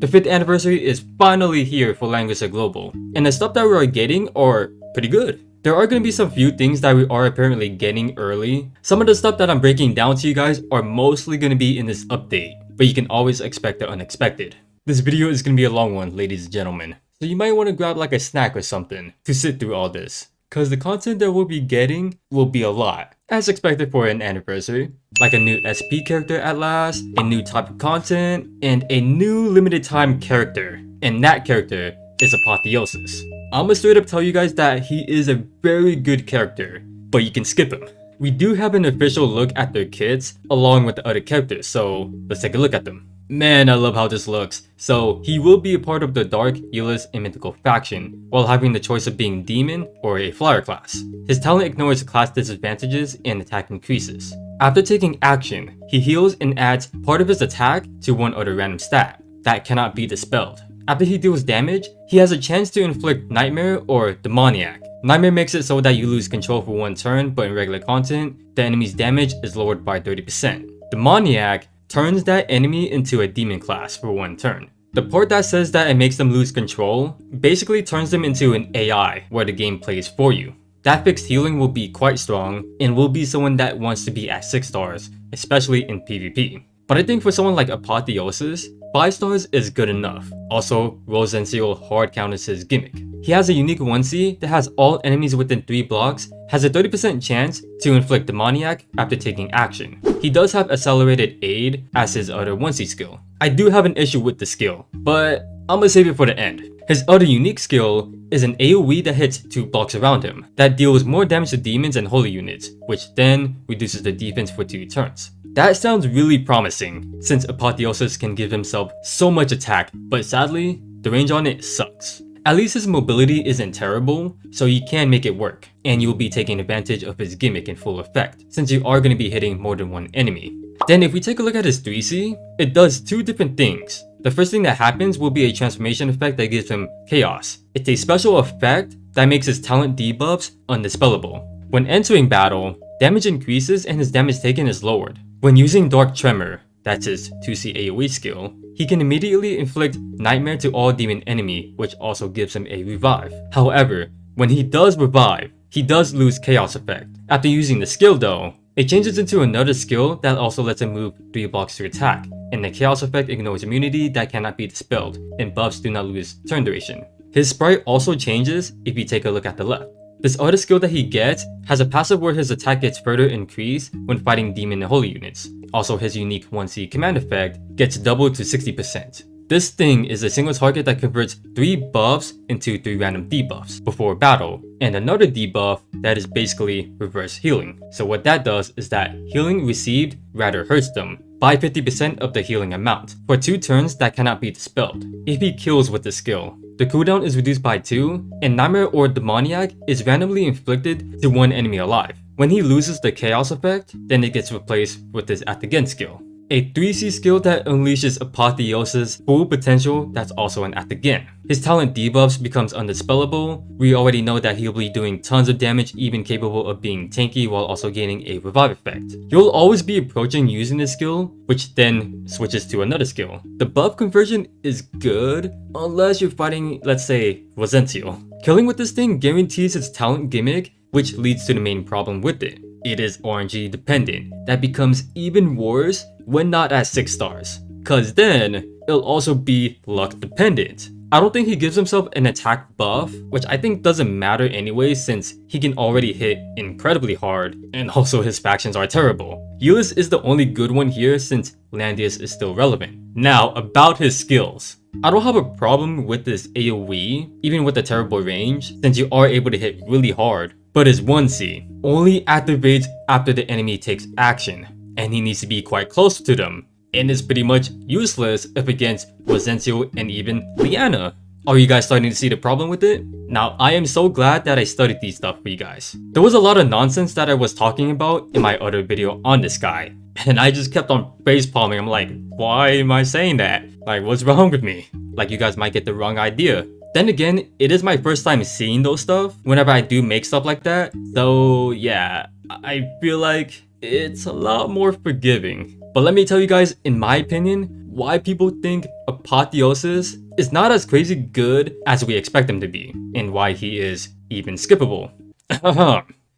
The 5th anniversary is finally here for Langrisser Global, and the stuff that we are getting are pretty good. There are going to be some few things that we are apparently getting early. Some of the stuff that I'm breaking down to you guys are mostly going to be in this update, but you can always expect the unexpected. This video is going to be a long one, ladies and gentlemen, so you might want to grab like a snack or something to sit through all this, because the content that we'll be getting will be a lot, as expected for an anniversary. Like a new SP character at last, a new type of content, and a new limited time character, and that character is Apotheosis. I'ma straight up tell you guys that he is a very good character, but you can skip him. We do have an official look at their kits along with the other characters, so let's take a look at them. Man, I love how this looks. So he will be a part of the Dark, Healers, and Mythical faction, while having the choice of being Demon or a Flyer class. His talent ignores class disadvantages and attack increases. After taking action, he heals and adds part of his attack to one other random stat that cannot be dispelled. After he deals damage, he has a chance to inflict Nightmare or Demoniac. Nightmare makes it so that you lose control for one turn, but in regular content, the enemy's damage is lowered by 30%. Demoniac turns that enemy into a demon class for one turn. The part that says that it makes them lose control basically turns them into an AI where the game plays for you. That fixed healing will be quite strong and will be someone that wants to be at 6 stars, especially in PvP. But I think for someone like Apotheosis, 5 stars is good enough. Also, Rozalia hard counters his gimmick. He has a unique 1C that has all enemies within 3 blocks, has a 30% chance to inflict Demoniac after taking action. He does have Accelerated Aid as his other 1C skill. I do have an issue with the skill, but I'm gonna save it for the end. His other unique skill is an AoE that hits 2 blocks around him, that deals more damage to demons and holy units, which then reduces the defense for 2 turns. That sounds really promising, since Apotheosis can give himself so much attack, but sadly, the range on it sucks. At least his mobility isn't terrible, so you can make it work, and you'll be taking advantage of his gimmick in full effect, since you are going to be hitting more than one enemy. Then if we take a look at his 3C, it does 2 different things. The first thing that happens will be a transformation effect that gives him Chaos. It's a special effect that makes his talent debuffs undispellable. When entering battle, damage increases and his damage taken is lowered. When using Dark Tremor, that's his 2C AoE skill, he can immediately inflict Nightmare to all demon enemy, which also gives him a revive. However, when he does revive, he does lose Chaos effect. After using the skill though, it changes into another skill that also lets him move 3 blocks to attack, and the Chaos effect ignores immunity that cannot be dispelled, and buffs do not lose turn duration. His sprite also changes if you take a look at the left. This other skill that he gets has a passive where his attack gets further increased when fighting demon and holy units. Also, his unique 1C command effect gets doubled to 60%. This thing is a single target that converts 3 buffs into 3 random debuffs before battle, and another debuff that is basically reverse healing. So what that does is that healing received rather hurts them by 50% of the healing amount for 2 turns that cannot be dispelled if he kills with the skill. The cooldown is reduced by 2, and Nightmare or Demoniac is randomly inflicted to one enemy alive. When he loses the Chaos effect, then it gets replaced with his At Again skill. A 3C skill that unleashes Apotheosis' full potential that's also an At Again. His talent debuffs becomes undispellable. We already know that he'll be doing tons of damage, even capable of being tanky while also gaining a revive effect. You'll always be approaching using this skill, which then switches to another skill. The buff conversion is good, unless you're fighting, let's say, Rozalia. Killing with this thing guarantees its talent gimmick, which leads to the main problem with it. It is RNG dependent. That becomes even worse when not at 6 stars, cause then it'll also be luck dependent. I don't think he gives himself an attack buff, which I think doesn't matter anyway since he can already hit incredibly hard, and also his factions are terrible. Euless is the only good one here since Landius is still relevant. Now about his skills. I don't have a problem with this AoE, even with the terrible range, since you are able to hit really hard. But his 1C only activates after the enemy takes action, and he needs to be quite close to them, and is pretty much useless if against Rozalia and even Liana. Are you guys starting to see the problem with it? Now, I am so glad that I studied these stuff for you guys. There was a lot of nonsense that I was talking about in my other video on this guy, and I just kept on facepalming. I'm like, why am I saying that? Like, what's wrong with me? Like, you guys might get the wrong idea. Then again, it is my first time seeing those stuff whenever I do make stuff like that. So yeah, I feel like it's a lot more forgiving. But let me tell you guys, in my opinion, why people think Apotheosis is not as crazy good as we expect him to be, and why he is even skippable.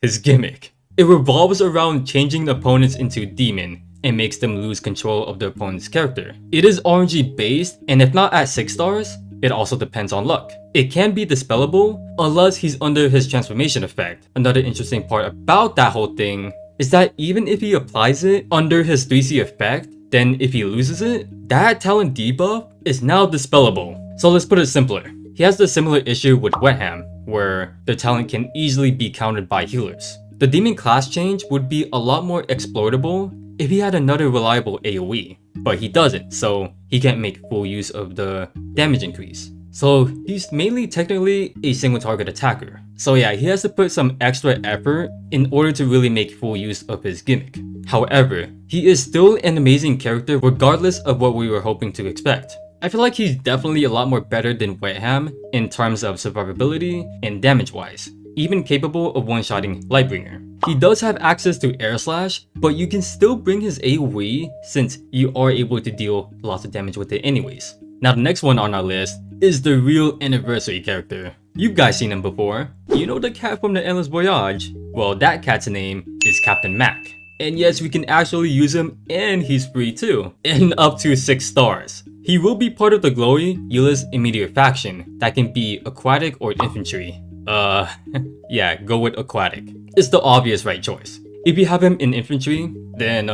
His gimmick. It revolves around changing opponents into demon and makes them lose control of their opponent's character. It is RNG based, and if not at 6 stars, it also depends on luck. It can be dispellable unless he's under his transformation effect. Another interesting part about that whole thing is that even if he applies it under his 3C effect, then if he loses it, that talent debuff is now dispellable. So let's put it simpler. He has the similar issue with Wetham, where the talent can easily be countered by healers. The demon class change would be a lot more exploitable if he had another reliable AoE, but he doesn't, so he can't make full use of the damage increase. So he's mainly technically a single target attacker. So yeah, he has to put some extra effort in order to really make full use of his gimmick. However, he is still an amazing character regardless of what we were hoping to expect. I feel like he's definitely a lot more better than Wetham in terms of survivability and damage wise, even capable of one-shotting Lightbringer. He does have access to Air Slash, but you can still bring his AoE since you are able to deal lots of damage with it anyways. Now the next one on our list is the real anniversary character. You guys seen him before. You know the cat from the Endless Voyage? Well, that cat's name is Captain Mack. And yes, we can actually use him and he's free too, and up to 6 stars. He will be part of the glowy Euless immediate faction that can be aquatic or infantry. Yeah, go with aquatic. It's the obvious right choice. If you have him in infantry, then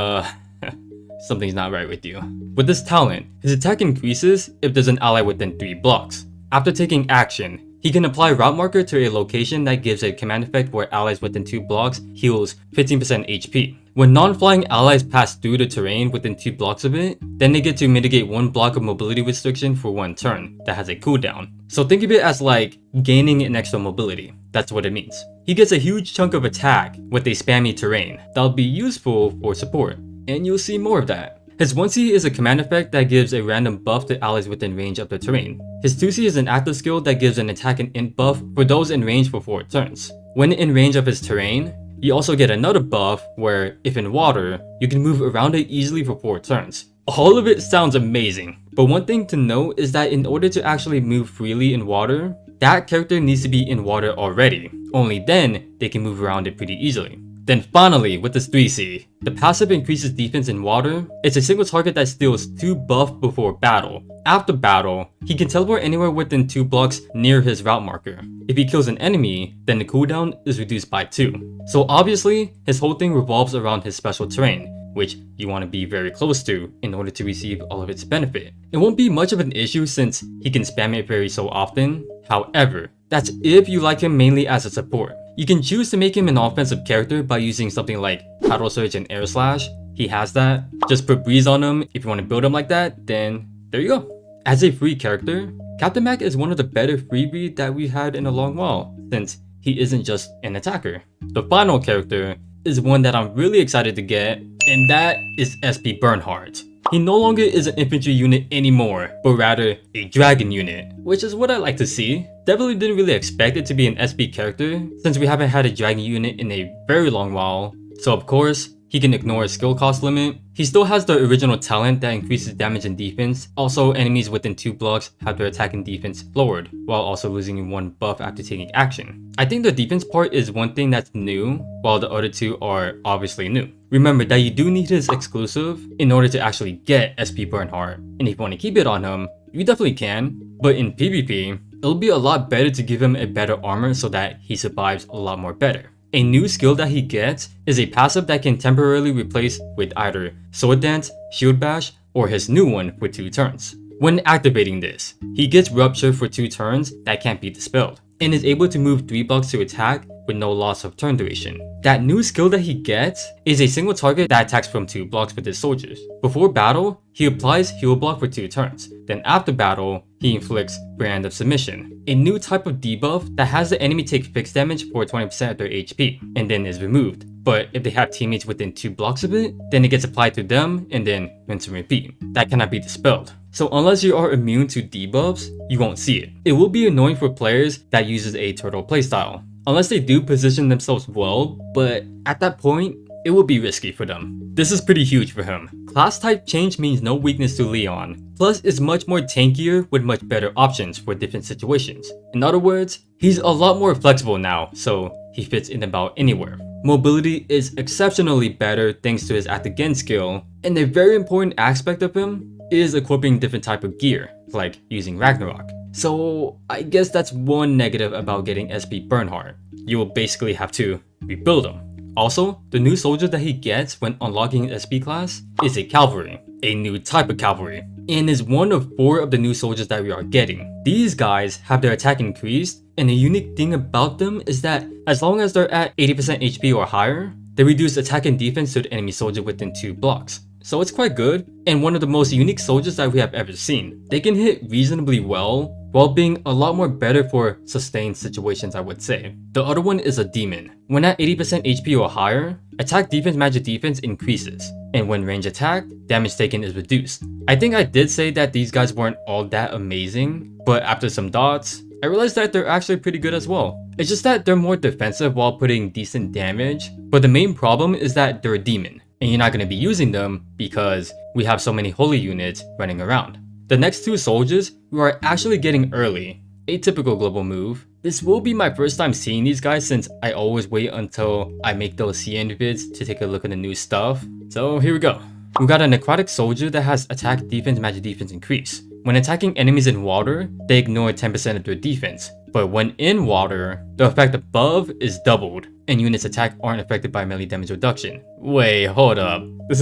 something's not right with you. With this talent, his attack increases if there's an ally within 3 blocks. After taking action, he can apply route marker to a location that gives a command effect where allies within 2 blocks heals 15% HP. When non-flying allies pass through the terrain within 2 blocks of it, then they get to mitigate 1 block of mobility restriction for 1 turn that has a cooldown. So think of it as like gaining an extra mobility. That's what it means. He gets a huge chunk of attack with a spammy terrain that'll be useful for support, and you'll see more of that. His 1C is a command effect that gives a random buff to allies within range of the terrain. His 2C is an active skill that gives an attack and int buff for those in range for 4 turns. When in range of his terrain, you also get another buff where, if in water, you can move around it easily for 4 turns. All of it sounds amazing, but one thing to note is that in order to actually move freely in water, that character needs to be in water already. Only then, they can move around it pretty easily. Then finally, with this 3C, the passive increases defense in water. It's a single target that steals 2 buff before battle. After battle, he can teleport anywhere within 2 blocks near his route marker. If he kills an enemy, then the cooldown is reduced by 2. So obviously, his whole thing revolves around his special terrain, which you want to be very close to in order to receive all of its benefit. It won't be much of an issue since he can spam it very so often. However, that's if you like him mainly as a support. You can choose to make him an offensive character by using something like Paddle Surge and Air Slash. He has that. Just put Breeze on him. If you want to build him like that, then there you go. As a free character, Captain Mack is one of the better freebie that we've had in a long while, since he isn't just an attacker. The final character is one that I'm really excited to get, and that is SP Bernhardt. He no longer is an infantry unit anymore, but rather a dragon unit, which is what I like to see. Definitely didn't really expect it to be an SP character, since we haven't had a dragon unit in a very long while. So of course, he can ignore a skill cost limit. He still has the original talent that increases damage and defense. Also, enemies within 2 blocks have their attack and defense lowered, while also losing 1 buff after taking action. I think the defense part is one thing that's new, while the other 2 are obviously new. Remember that you do need his exclusive in order to actually get SP Bernhardt, and if you want to keep it on him, you definitely can, but in PvP, it'll be a lot better to give him a better armor so that he survives a lot more better. A new skill that he gets is a passive that can temporarily replace with either Sword Dance, Shield Bash, or his new one for 2 turns. When activating this, he gets Rupture for 2 turns that can't be dispelled, and is able to move 3 blocks to attack with no loss of turn duration. That new skill that he gets is a single target that attacks from 2 blocks with his soldiers. Before battle, he applies heal block for 2 turns. Then after battle, he inflicts Brand of Submission, a new type of debuff that has the enemy take fixed damage for 20% of their HP, and then is removed. But if they have teammates within 2 blocks of it, then it gets applied to them and then rinse and repeat. That cannot be dispelled. So unless you are immune to debuffs, you won't see it. It will be annoying for players that uses a turtle playstyle, unless they do position themselves well, but at that point, it will be risky for them. This is pretty huge for him. Class type change means no weakness to Leon, plus is much more tankier with much better options for different situations. In other words, he's a lot more flexible now, so he fits in about anywhere. Mobility is exceptionally better thanks to his Act Again skill, and a very important aspect of him is equipping different type of gear, like using Ragnarok. So I guess that's one negative about getting SP Bernhardt. You will basically have to rebuild him. Also, the new soldier that he gets when unlocking his SP class is a cavalry, a new type of cavalry, and is one of 4 of the new soldiers that we are getting. These guys have their attack increased, and a unique thing about them is that as long as they're at 80% HP or higher, they reduce attack and defense to the enemy soldier within 2 blocks. So it's quite good, and one of the most unique soldiers that we have ever seen. They can hit reasonably well, while being a lot more better for sustained situations, I would say. The other one is a demon. When at 80% HP or higher, attack defense magic defense increases, and when range attack, damage taken is reduced. I think I did say that these guys weren't all that amazing, but after some dots, I realized that they're actually pretty good as well. It's just that they're more defensive while putting decent damage, but the main problem is that they're a demon, and you're not going to be using them because we have so many holy units running around. The next 2 soldiers we are actually getting early, a typical global move. This will be my first time seeing these guys since I always wait until I make those CN vids to take a look at the new stuff. So here we go. We got a necrotic soldier that has attack defense magic defense increase. When attacking enemies in water, they ignore 10% of their defense. But when in water, the effect above is doubled, and units attacked aren't affected by melee damage reduction. Wait, hold up. This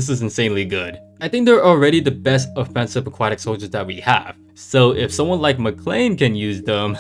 is insanely good. I think they're already the best offensive aquatic soldiers that we have. So if someone like McLean can use them,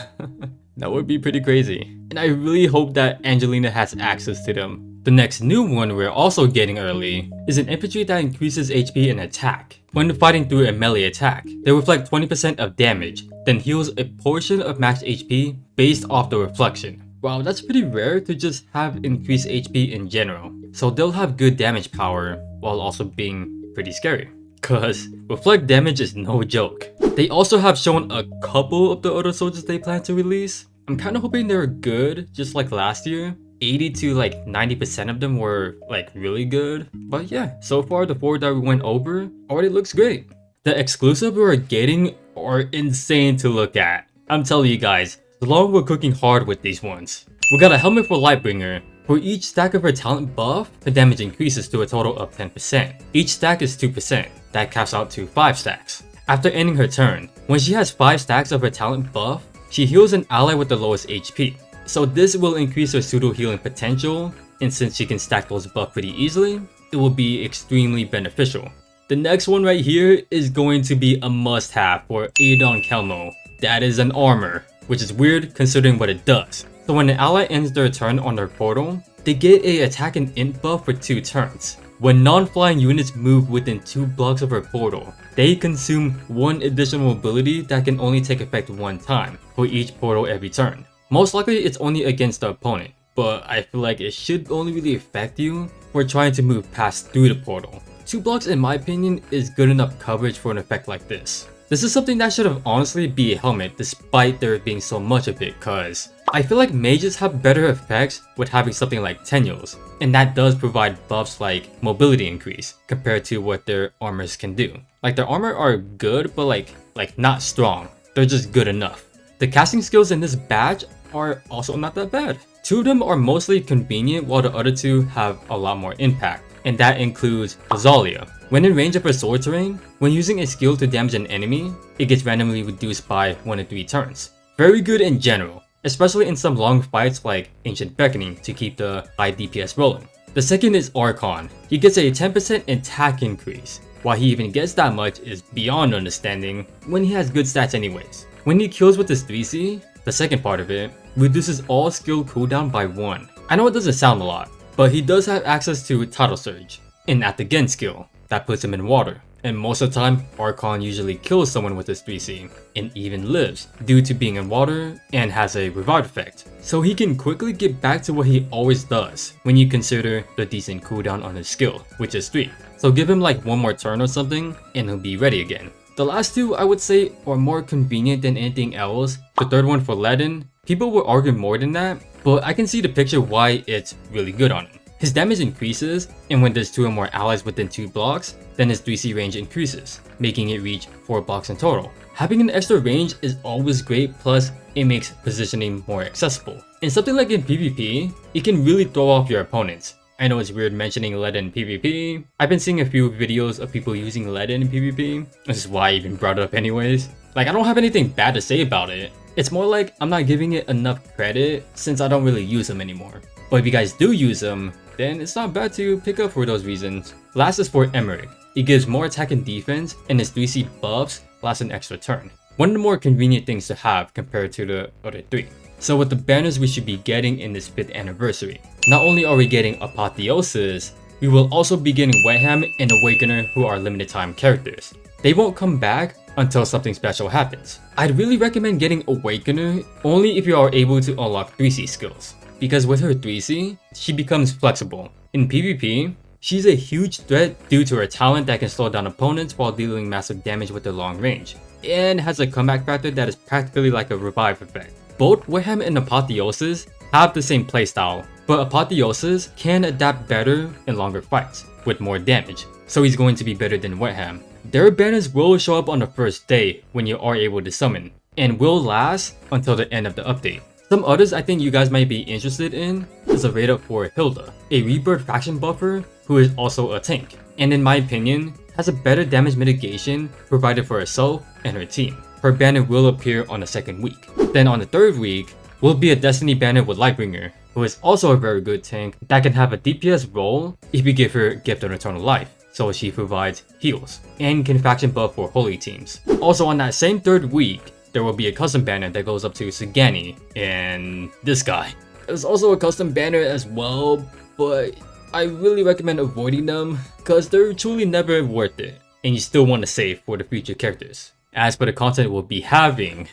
that would be pretty crazy. And I really hope that Angelina has access to them. The next new one we're also getting early is an infantry that increases HP and attack. When fighting through a melee attack, they reflect 20% of damage, then heals a portion of max HP based off the reflection. Wow, that's pretty rare to just have increased HP in general. So they'll have good damage power while also being pretty scary, cause reflect damage is no joke. They also have shown a couple of the other soldiers they plan to release. I'm kind of hoping they're good, just like last year. 80 to like 90% of them were like really good. But yeah, so far the 4 that we went over already looks great. The exclusive we're getting are insane to look at. I'm telling you guys, long we're cooking hard with these ones. We got a helmet for Lightbringer. For each stack of her talent buff, the damage increases to a total of 10%. Each stack is 2%. That caps out to 5 stacks. After ending her turn, when she has 5 stacks of her talent buff, she heals an ally with the lowest HP. So this will increase her pseudo healing potential, and since she can stack those buffs pretty easily, it will be extremely beneficial. The next one right here is going to be a must-have for Adankelmo. That is an armor, which is weird considering what it does. So when an ally ends their turn on their portal, they get a attack and int buff for 2 turns. When non-flying units move within 2 blocks of her portal, they consume 1 additional ability that can only take effect 1 time for each portal every turn. Most likely it's only against the opponent, but I feel like it should only really affect you for trying to move past through the portal. 2 blocks in my opinion is good enough coverage for an effect like this. This is something that should have honestly be a helmet despite there being so much of it, cause I feel like mages have better effects with having something like Tenules, and that does provide buffs like mobility increase compared to what their armors can do. Like their armor are good, but like not strong. They're just good enough. The casting skills in this batch are also not that bad. 2 of them are mostly convenient while the other 2 have a lot more impact, and that includes Rozalia. When in range of her sword terrain, when using a skill to damage an enemy, it gets randomly reduced by 1 in 3 turns. Very good in general, especially in some long fights like Ancient Beckoning to keep the high DPS rolling. The second is Archon. He gets a 10% attack increase. Why he even gets that much is beyond understanding when he has good stats anyways. When he kills with his 3C, the second part of it, reduces all skill cooldown by 1. I know it doesn't sound a lot, but he does have access to Tidal Surge, an Act Again skill that puts him in water. And most of the time, Archon usually kills someone with his 3C, and even lives due to being in water and has a revive effect. So he can quickly get back to what he always does when you consider the decent cooldown on his skill, which is 3. So give him like 1 more turn or something, and he'll be ready again. The last 2 I would say are more convenient than anything else. The third one for Ledin, people will argue more than that, but I can see the picture why it's really good on him. His damage increases, and when there's 2 or more allies within 2 blocks, then his 3C range increases, making it reach 4 blocks in total. Having an extra range is always great, plus it makes positioning more accessible. And something like in PvP, it can really throw off your opponents. I know it's weird mentioning Ledin in PvP. I've been seeing a few videos of people using Ledin in PvP. This is why I even brought it up anyways. Like, I don't have anything bad to say about it. It's more like I'm not giving it enough credit since I don't really use them anymore. But if you guys do use them, then it's not bad to pick up for those reasons. Last is for Emerick. It gives more attack and defense, and his 3C buffs last an extra turn. One of the more convenient things to have compared to the other 3. So with the banners we should be getting in this 5th anniversary, not only are we getting Apotheosis, we will also be getting Wetham and Awakener, who are limited time characters. They won't come back until something special happens. I'd really recommend getting Awakener only if you are able to unlock 3C skills, because with her 3C, she becomes flexible. In PvP, she's a huge threat due to her talent that can slow down opponents while dealing massive damage with her long range, and has a comeback factor that is practically like a revive effect. Both Wetham and Apotheosis have the same playstyle, but Apotheosis can adapt better in longer fights, with more damage, so he's going to be better than Wetham. Their banners will show up on the first day when you are able to summon, and will last until the end of the update. Some others I think you guys might be interested in is a raid up for Hilda, a rebirth faction buffer who is also a tank, and in my opinion, has a better damage mitigation provided for herself and her team. Her banner will appear on the 2nd week. Then on the 3rd week, will be a Destiny banner with Lightbringer, who is also a very good tank that can have a DPS role if you give her Gift of Eternal Life, so she provides heals, and can faction buff for holy teams. Also on that same 3rd week, there will be a custom banner that goes up to Sagani and this guy. There's also a custom banner as well, but I really recommend avoiding them because they're truly never worth it, and you still want to save for the future characters. As for the content we'll be having,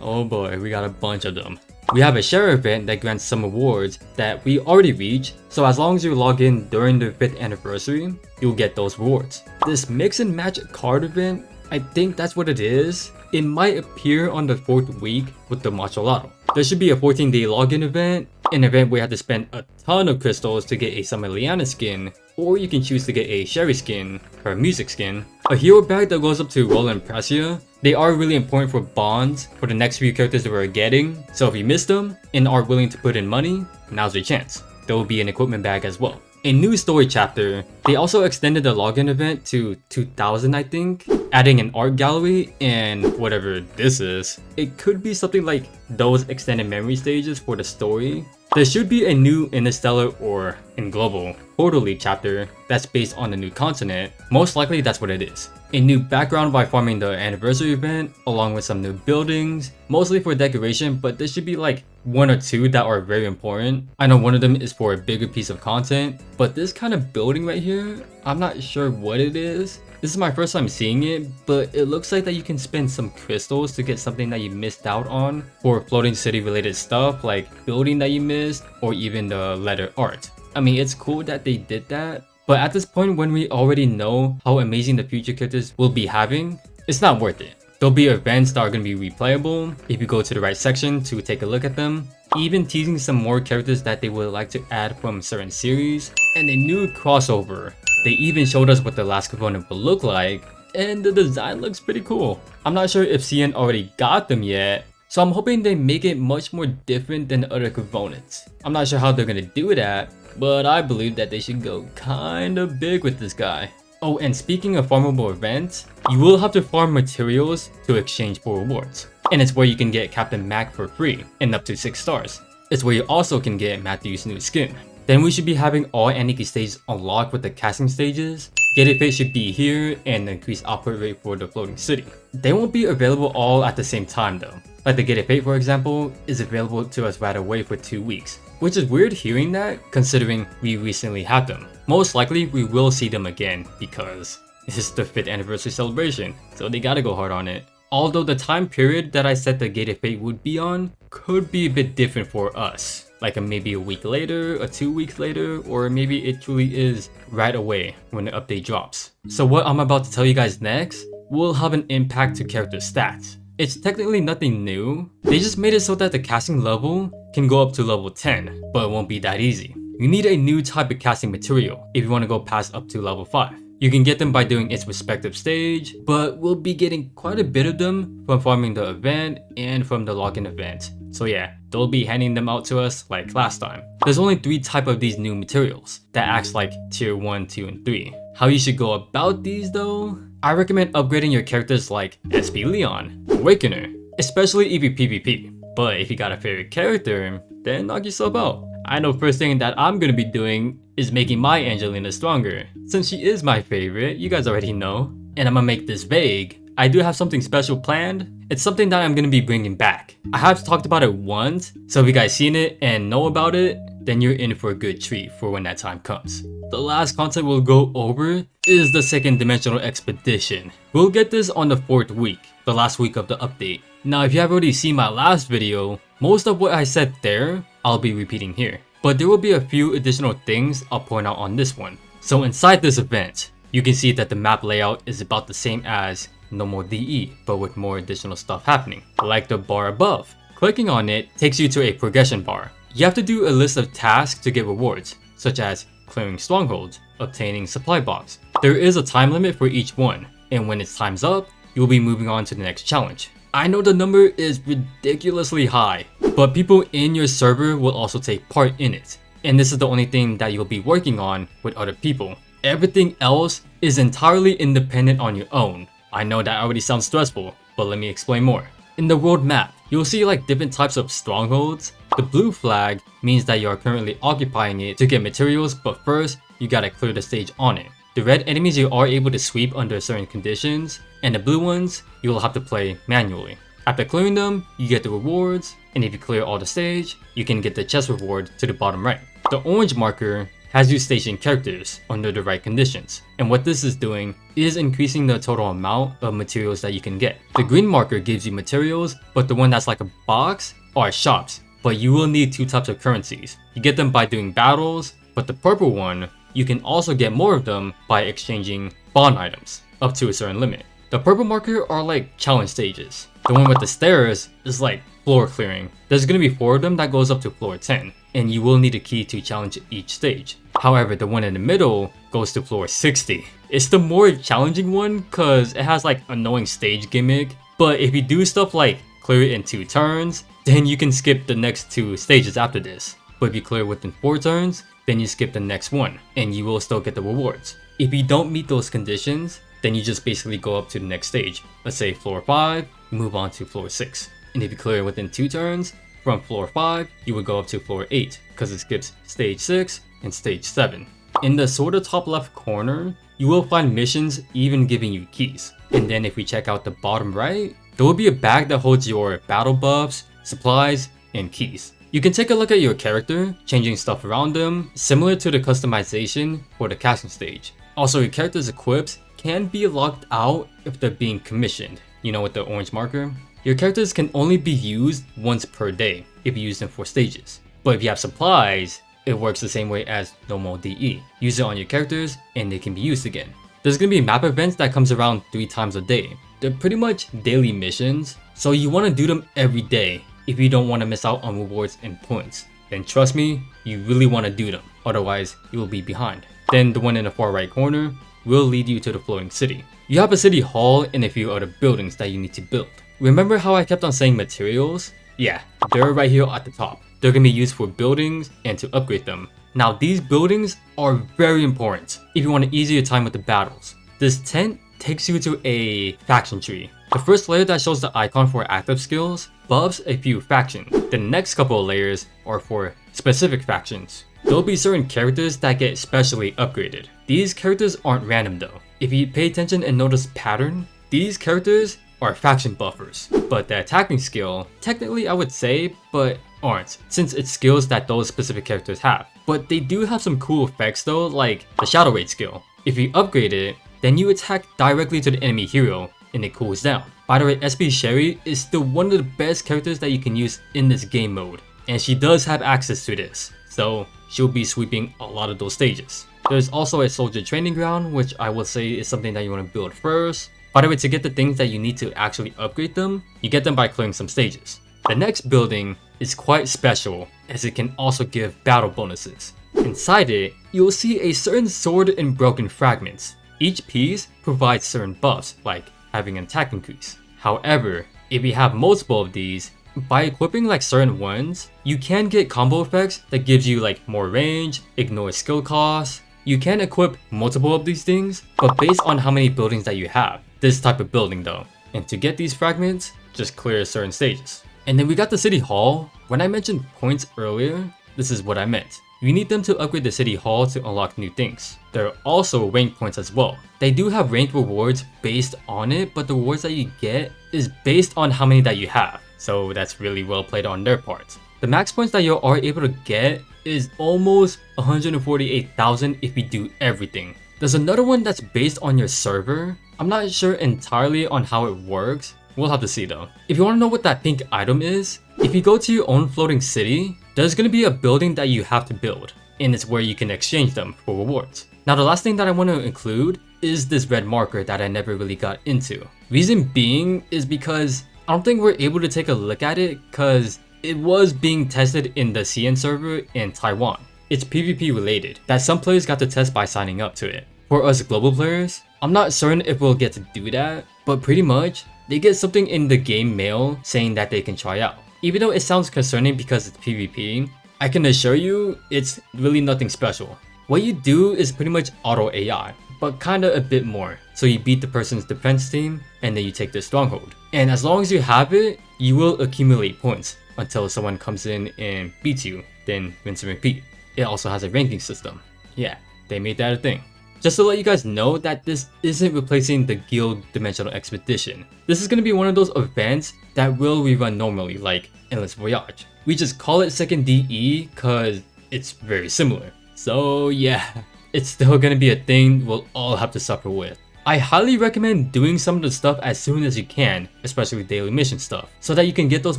oh boy, we got a bunch of them. We have a share event that grants some awards that we already reached, so as long as you log in during the 5th anniversary, you'll get those rewards. This mix and match card event, I think that's what it is. It might appear on the 4th week with the Macho Lotto. There should be a 14-day login event, an event where you have to spend a ton of crystals to get a Summer Liana skin, or you can choose to get a Sherry skin, her music skin, a hero bag that goes up to Roland Precia. They are really important for bonds for the next few characters that we're getting, so if you missed them and are willing to put in money, now's your chance. There will be an equipment bag as well. A new story chapter, they also extended the login event to 2000 I think, adding an art gallery and whatever this is. It could be something like those extended memory stages for the story. There should be a new Interstellar or in Global Portal League chapter that's based on the new continent. Most likely that's what it is. A new background by farming the anniversary event, along with some new buildings, mostly for decoration, but there should be like 1 or 2 that are very important. I know one of them is for a bigger piece of content, but this kind of building right here, I'm not sure what it is. This is my first time seeing it, but it looks like that you can spend some crystals to get something that you missed out on for floating city related stuff like building that you missed or even the letter art. I mean, it's cool that they did that, but at this point when we already know how amazing the future characters will be having, it's not worth it. There'll be events that are going to be replayable if you go to the right section to take a look at them, even teasing some more characters that they would like to add from certain series, and a new crossover. They even showed us what the last component will look like, and the design looks pretty cool. I'm not sure if CN already got them yet, so I'm hoping they make it much more different than other components. I'm not sure how they're gonna do that, but I believe that they should go kinda big with this guy. Oh, and speaking of farmable events, you will have to farm materials to exchange for rewards. And it's where you can get Captain Mack for free, and up to 6 stars. It's where you also can get Matthew's new skin. Then we should be having all Aniki stages unlocked with the casting stages. Gated Fate should be here and increase output rate for the floating city. They won't be available all at the same time though. Like the Gated Fate for example, is available to us right away for 2 weeks. Which is weird hearing that considering we recently had them. Most likely we will see them again because this is the 5th anniversary celebration, so they gotta go hard on it. Although the time period that I said the Gated Fate would be on could be a bit different for us. Like maybe a week later, or 2 weeks later, or maybe it truly is right away when the update drops. So what I'm about to tell you guys next will have an impact to character stats. It's technically nothing new, they just made it so that the casting level can go up to level 10, but it won't be that easy. you need a new type of casting material if you want to go past up to level 5. You can get them by doing its respective stage, but we'll be getting quite a bit of them from farming the event and from the login event. So yeah, they'll be handing them out to us like last time. There's only 3 types of these new materials that acts like tier 1, 2, and 3. How you should go about these though? I recommend upgrading your characters like SP Leon, Awakener, especially if you PvP. But if you got a favorite character, then knock yourself out. I know first thing that I'm gonna be doing is making my Angelina stronger. Since she is my favorite, you guys already know. And I'm gonna make this vague. I do have something special planned. It's something that I'm gonna be bringing back. I have talked about it once, so if you guys seen it and know about it, then you're in for a good treat for when that time comes. The last content we'll go over is the second dimensional expedition. We'll get this on the 4th week, the last week of the update. Now if you have already seen my last video, most of what I said there, I'll be repeating here. But there will be a few additional things I'll point out on this one. So inside this event, you can see that the map layout is about the same as No More DE, but with more additional stuff happening, like the bar above. Clicking on it takes you to a progression bar. You have to do a list of tasks to get rewards, such as clearing strongholds, obtaining supply box. There is a time limit for each one, and when its time's up, you'll be moving on to the next challenge. I know the number is ridiculously high, but people in your server will also take part in it. And this is the only thing that you'll be working on with other people. Everything else is entirely independent on your own. I know that already sounds stressful, but let me explain more. In the world map, you'll see like different types of strongholds. The blue flag means that you are currently occupying it to get materials, but first, you gotta clear the stage on it. The red enemies you are able to sweep under certain conditions, and the blue ones, you will have to play manually. After clearing them, you get the rewards, and if you clear all the stage, you can get the chest reward to the bottom right. The orange marker has you station characters under the right conditions, and what this is doing is increasing the total amount of materials that you can get. The green marker gives you materials, but the one that's like a box are shops, but you will need 2 types of currencies. You get them by doing battles, but the purple one, you can also get more of them by exchanging bond items, up to a certain limit. The purple marker are like challenge stages. The one with the stairs is like floor clearing. There's gonna be 4 of them that goes up to floor 10, and you will need a key to challenge each stage. However, the one in the middle goes to floor 60. It's the more challenging one cause it has like annoying stage gimmick, but if you do stuff like clear it in 2 turns, then you can skip the next 2 stages after this. But if you clear within 4 turns, then you skip the next one, and you will still get the rewards. If you don't meet those conditions, then you just basically go up to the next stage. Let's say floor 5, you move on to floor 6. And if you clear within 2 turns, from floor 5, you would go up to floor 8, because it skips stage 6 and stage 7. In the sort of top left corner, you will find missions even giving you keys. And then if we check out the bottom right, there will be a bag that holds your battle buffs, supplies, and keys. You can take a look at your character, changing stuff around them, similar to the customization for the casting stage. Also, your character's equips can be locked out if they're being commissioned, you know, with the orange marker. Your characters can only be used once per day if you use them for stages. But if you have supplies, it works the same way as normal DE. Use it on your characters and they can be used again. There's gonna be map events that comes around 3 times a day. They're pretty much daily missions, so you wanna do them every day if you don't wanna miss out on rewards and points. Then trust me, you really wanna do them, otherwise you will be behind. Then the one in the far right corner will lead you to the floating city. You have a city hall and a few other buildings that you need to build. Remember how I kept on saying materials? Yeah, they're right here at the top. They're gonna be used for buildings and to upgrade them. Now these buildings are very important if you want to ease your time with the battles. This tent takes you to a faction tree. The first layer that shows the icon for active skills buffs a few factions. The next couple of layers are for specific factions. There'll be certain characters that get specially upgraded. These characters aren't random though. If you pay attention and notice pattern, these characters are faction buffers. But the attacking skill, technically I would say, but aren't, since it's skills that those specific characters have. But they do have some cool effects though, like the Shadow Raid skill. If you upgrade it, then you attack directly to the enemy hero and it cools down. By the way, SP Sherry is still one of the best characters that you can use in this game mode, and she does have access to this, so she'll be sweeping a lot of those stages. There's also a soldier training ground, which I will say is something that you want to build first. By the way, to get the things that you need to actually upgrade them, you get them by clearing some stages. The next building is quite special, as it can also give battle bonuses. Inside it, you'll see a certain sword and broken fragments. Each piece provides certain buffs, like having an attack increase. However, if you have multiple of these, by equipping like certain ones, you can get combo effects that gives you like more range, ignore skill costs. You can equip multiple of these things, but based on how many buildings that you have. This type of building though. And to get these fragments, just clear certain stages. And then we got the city hall. When I mentioned points earlier, this is what I meant. You need them to upgrade the city hall to unlock new things. There are also rank points as well. They do have ranked rewards based on it, but the rewards that you get is based on how many that you have. So that's really well played on their part. The max points that you are able to get is almost 148,000 if you do everything. There's another one that's based on your server. I'm not sure entirely on how it works. We'll have to see though. If you want to know what that pink item is, if you go to your own floating city, there's going to be a building that you have to build, and it's where you can exchange them for rewards. Now the last thing that I want to include is this red marker that I never really got into. Reason being is because I don't think we're able to take a look at it because it was being tested in the CN server in Taiwan. It's PvP related that some players got to test by signing up to it. For us global players, I'm not certain if we'll get to do that, but pretty much they get something in the game mail saying that they can try out. Even though it sounds concerning because it's PvP, I can assure you it's really nothing special. What you do is pretty much auto AI, but kinda a bit more. So you beat the person's defense team and then you take their stronghold. And as long as you have it, you will accumulate points until someone comes in and beats you, then rinse and repeat. It also has a ranking system. Yeah, they made that a thing. Just to let you guys know that this isn't replacing the Guild Dimensional Expedition. This is going to be one of those events that will rerun normally, like Endless Voyage. We just call it second DE cause it's very similar. So yeah, it's still going to be a thing we'll all have to suffer with. I highly recommend doing some of the stuff as soon as you can, especially daily mission stuff, so that you can get those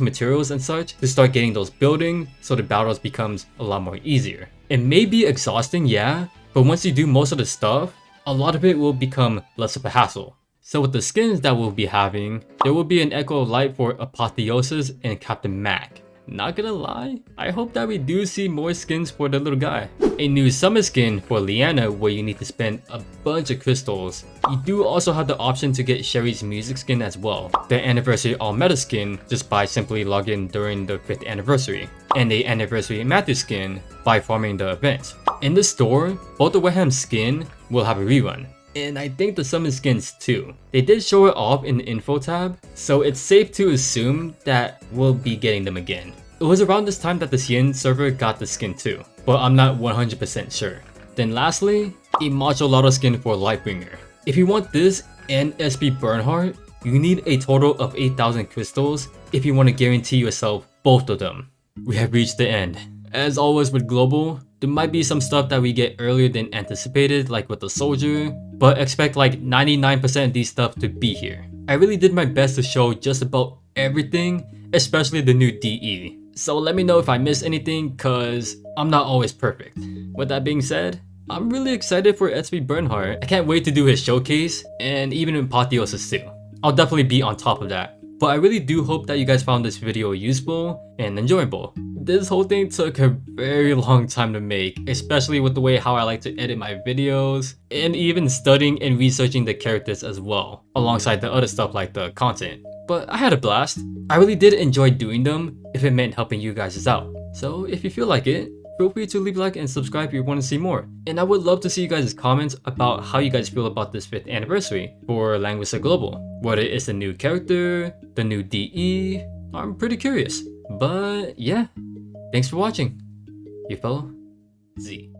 materials and such to start getting those buildings so the battles becomes a lot more easier. It may be exhausting, yeah, but once you do most of the stuff, a lot of it will become less of a hassle. So with the skins that we'll be having, there will be an Echo of Light for Apotheosis and Captain Mack. Not gonna lie, I hope that we do see more skins for the little guy. A new summon skin for Liana where you need to spend a bunch of crystals. You do also have the option to get Sherry's music skin as well. The anniversary all meta skin just by simply logging during the 5th anniversary. And the anniversary Matthew skin by farming the event. In the store, both the Weham skin will have a rerun. And I think the summon skins too. They did show it off in the info tab, so it's safe to assume that we'll be getting them again. It was around this time that the CN server got the skin too, but I'm not 100% sure. Then lastly, a Macho Lotto skin for Lightbringer. If you want this and SP Bernhardt, you need a total of 8,000 crystals if you want to guarantee yourself both of them. We have reached the end. As always with Global, there might be some stuff that we get earlier than anticipated, like with the soldier, but expect like 99% of these stuff to be here. I really did my best to show just about everything, especially the new DE. So let me know if I missed anything, cause I'm not always perfect. With that being said, I'm really excited for SP Bernhardt. I can't wait to do his showcase, and even Apotheosis too. I'll definitely be on top of that. But I really do hope that you guys found this video useful and enjoyable. This whole thing took a very long time to make, especially with the way how I like to edit my videos, and even studying and researching the characters as well, alongside the other stuff like the content. But I had a blast. I really did enjoy doing them if it meant helping you guys out. So if you feel like it, feel free to leave a like and subscribe if you want to see more. And I would love to see you guys' comments about how you guys feel about this 5th anniversary for Langrisser Global. Whether it's the new character, the new DE, I'm pretty curious. But yeah, thanks for watching. You fellow Z.